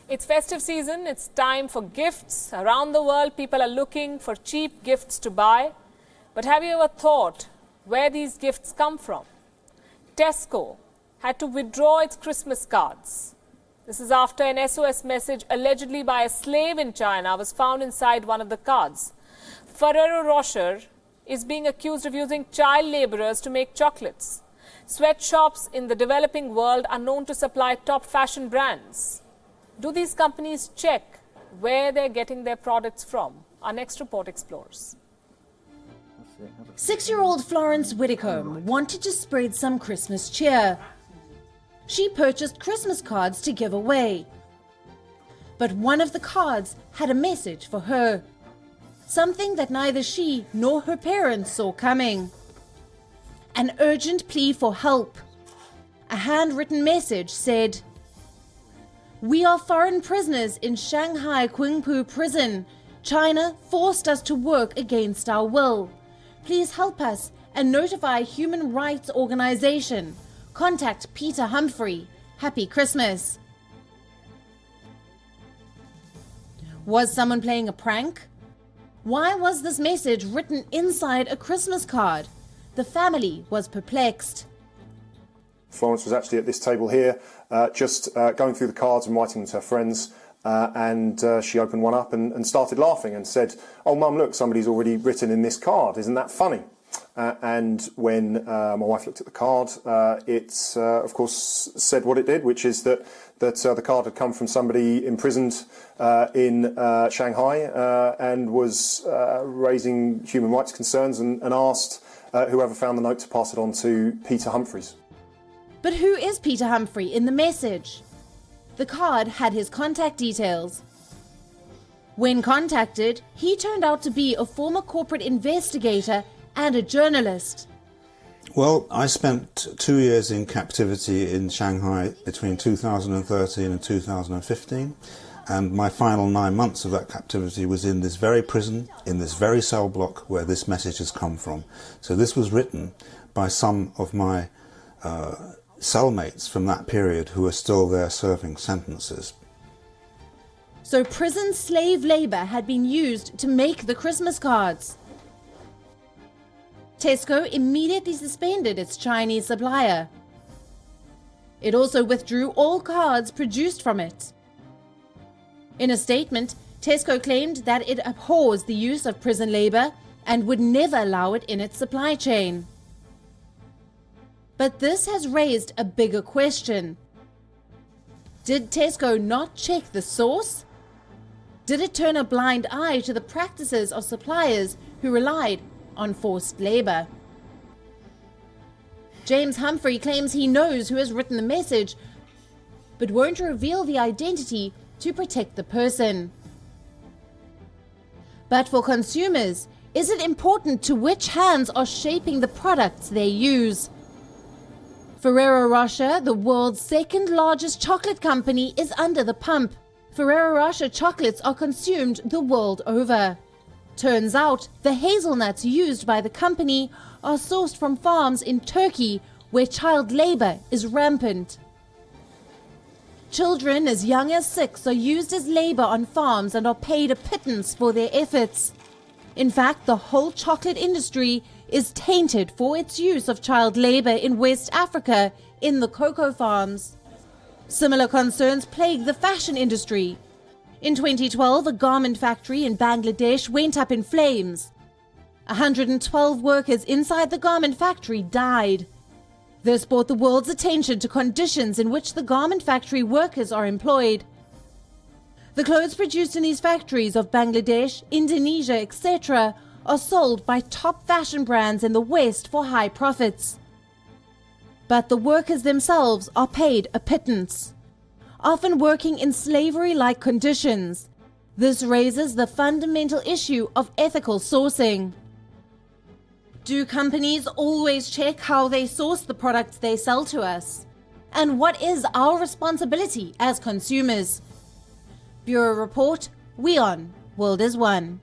It's festive season, it's time for gifts. Around the world, people are looking for cheap gifts to buy. But have you ever thought where these gifts come from? Tesco had to withdraw its Christmas cards. This is after an SOS message allegedly by a slave in China was found inside one of the cards. Ferrero Rocher is being accused of using child laborers to make chocolates. Sweatshops in the developing world are known to supply top fashion brands. Do these companies check where they're getting their products from? Our next report explores. 6-year-old Florence Whitcomb wanted to spread some Christmas cheer. She purchased Christmas cards to give away. But one of the cards had a message for her. Something that neither she nor her parents saw coming. An urgent plea for help. A handwritten message said, "We are foreign prisoners in Shanghai Qingpu prison. China forced us to work against our will. Please help us and notify Human Rights Organization. Contact Peter Humphrey. Happy Christmas." Was someone playing a prank? Why was this message written inside a Christmas card? The family was perplexed. Florence was actually at this table here, just going through the cards and writing them to her friends. And she opened one up and started laughing and said, "Oh, Mum, look, somebody's already written in this card. Isn't that funny?" And when my wife looked at the card, it, of course, said what it did, which is that the card had come from somebody imprisoned in Shanghai and was raising human rights concerns and asked whoever found the note to pass it on to Peter Humphreys. But who is Peter Humphrey in the message? The card had his contact details. When contacted, he turned out to be a former corporate investigator and a journalist. Well, I spent 2 years in captivity in Shanghai between 2013 and 2015, and my final 9 months of that captivity was in this very prison, in this very cell block where this message has come from. So this was written by some of my cellmates from that period who are still there serving sentences. So prison slave labor had been used to make the Christmas cards. Tesco immediately suspended its Chinese supplier. It also withdrew all cards produced from it. In a statement, Tesco claimed that it abhors the use of prison labor and would never allow it in its supply chain. But this has raised a bigger question. Did Tesco not check the source? Did it turn a blind eye to the practices of suppliers who relied on forced labor? James Humphrey claims he knows who has written the message, but won't reveal the identity to protect the person. But for consumers, is it important to which hands are shaping the products they use? Ferrero Rocher, the world's second largest chocolate company, is under the pump. Ferrero Rocher chocolates are consumed the world over. Turns out the hazelnuts used by the company are sourced from farms in Turkey, where child labor is rampant. Children as young as 6 are used as labor on farms and are paid a pittance for their efforts. In fact, the whole chocolate industry is tainted for its use of child labor in West Africa in the cocoa farms. Similar concerns plague the fashion industry. In 2012, a garment factory in Bangladesh went up in flames. 112 workers inside the garment factory died. This brought the world's attention to conditions in which the garment factory workers are employed. The clothes produced in these factories of Bangladesh, Indonesia, etc. are sold by top fashion brands in the West for high profits. But the workers themselves are paid a pittance, often working in slavery-like conditions. This raises the fundamental issue of ethical sourcing. Do companies always check how they source the products they sell to us? And what is our responsibility as consumers? Bureau Report, Wion, World is One.